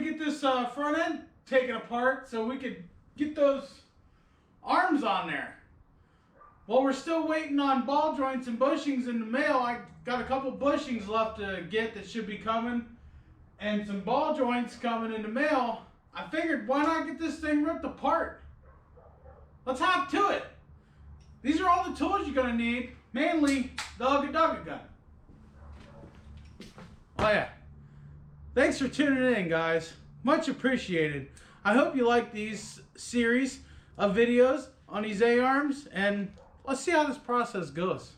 to get this front end taken apart so we could get those arms on there. While we're still waiting on ball joints and bushings in the mail, I got a couple bushings left to get that should be coming, and some ball joints coming in the mail. I figured, why not get this thing ripped apart? Let's hop to it. These are all the tools you're going to need, mainly the Ugga gun. Oh yeah. Thanks for tuning in, guys. Much appreciated. I hope you like these series of videos on these A-arms, and let's see how this process goes.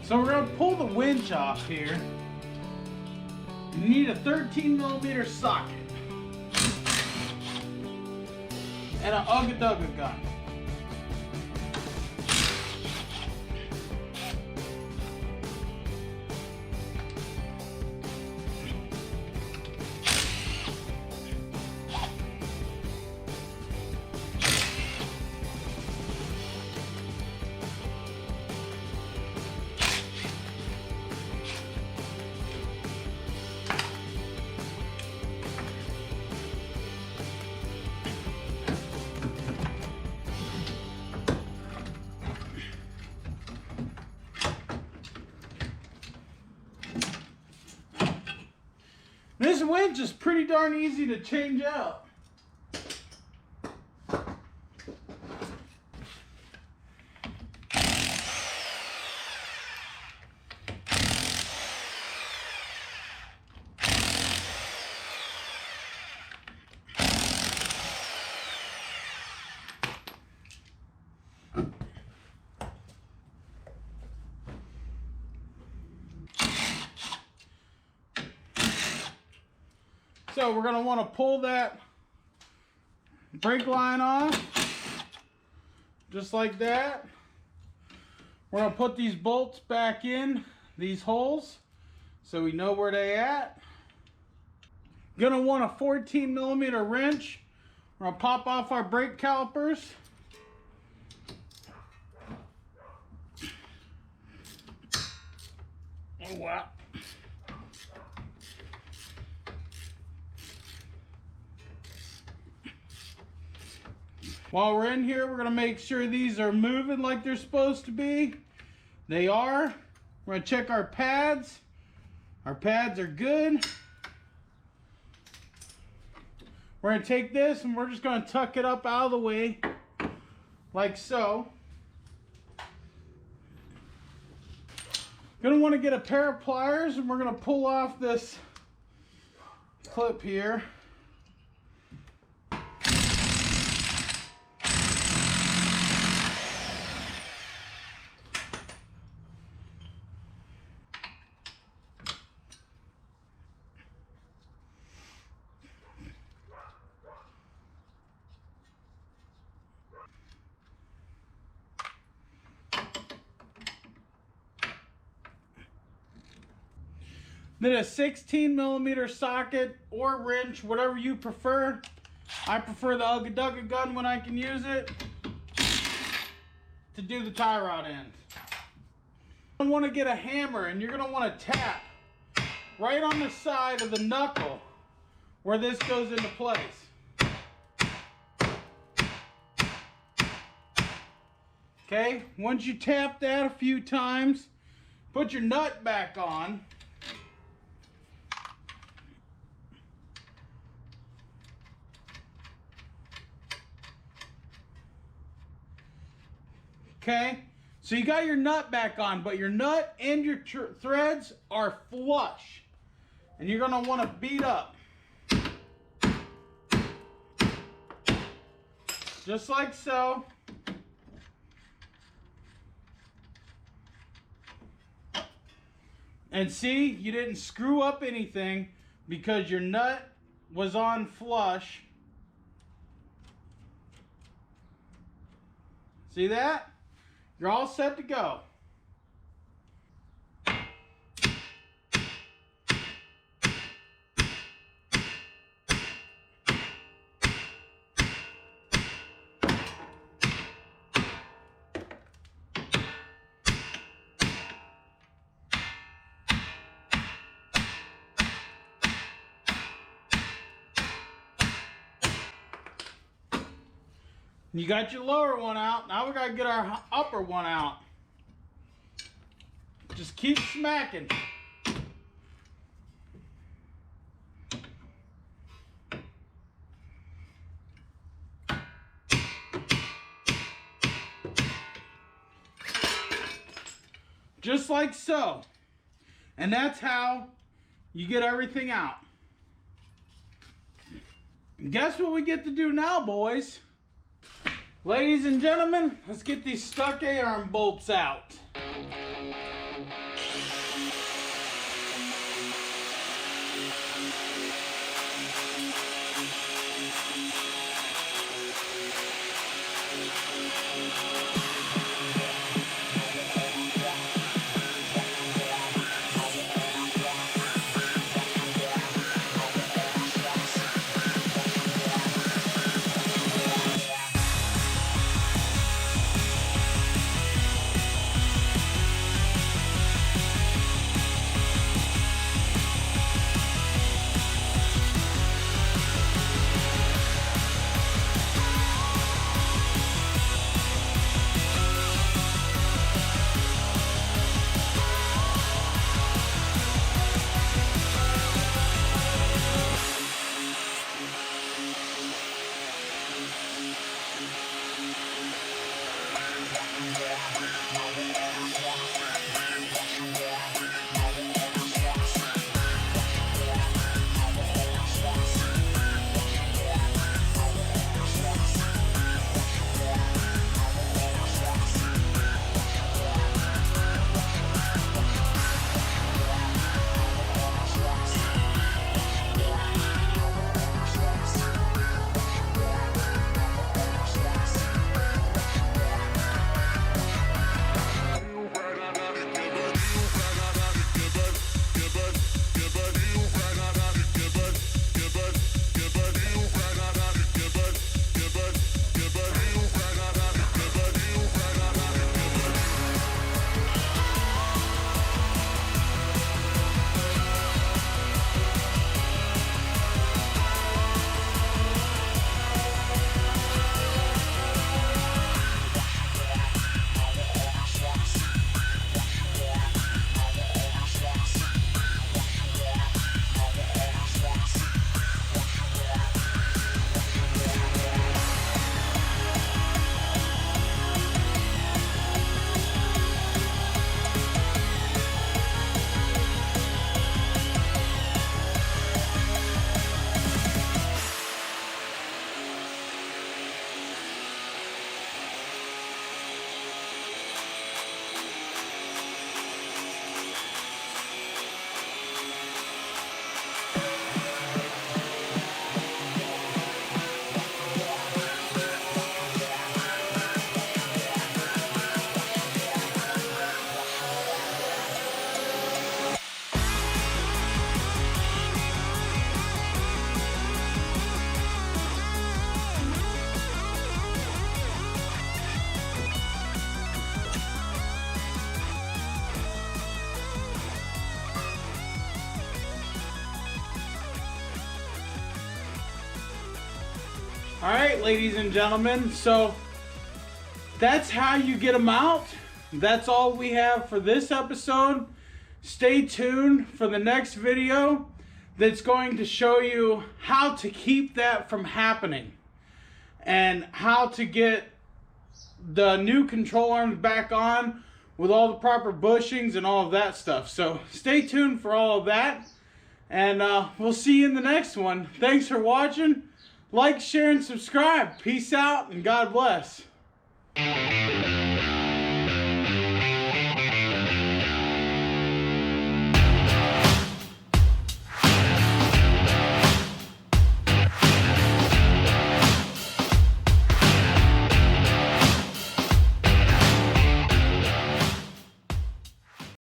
So we're going to pull the winch off here. You need a 13mm socket and an Ugga gun. This winch is pretty darn easy to change out. So we're going to want to pull that brake line off, just like that. We're going to put these bolts back in these holes so we know where they at. Going to want a 14mm wrench. We're going to pop off our brake calipers. Oh wow. While we're in here, we're going to make sure these are moving like they're supposed to be. They are. We're going to check our pads. Our pads are good. We're going to take this and we're just going to tuck it up out of the way, like so. Going to want to get a pair of pliers, and we're going to pull off this clip here. Then a 16mm socket or wrench, whatever you prefer. I prefer the Ugga gun when I can use it, to do the tie rod end. You're gonna want to get a hammer and you're gonna want to tap right on the side of the knuckle where this goes into place. Okay, once you tap that a few times, put your nut back on. Okay, so you got your nut back on, but your nut and your threads are flush. And you're gonna wanna beat up. Just like so. And see, you didn't screw up anything because your nut was on flush. See that? You're all set to go. You got your lower one out. Now we gotta get our upper one out. Just keep smacking. Just like so. And that's how you get everything out. And guess what we get to do now, boys? Ladies and gentlemen, let's get these stuck A-arm bolts out. Alright, ladies and gentlemen, so that's how you get them out. That's all we have for this episode. Stay tuned for the next video that's going to show you how to keep that from happening and how to get the new control arms back on with all the proper bushings and all of that stuff. So stay tuned for all of that, and we'll see you in the next one. Thanks for watching. Like, share, and subscribe. Peace out, and God bless.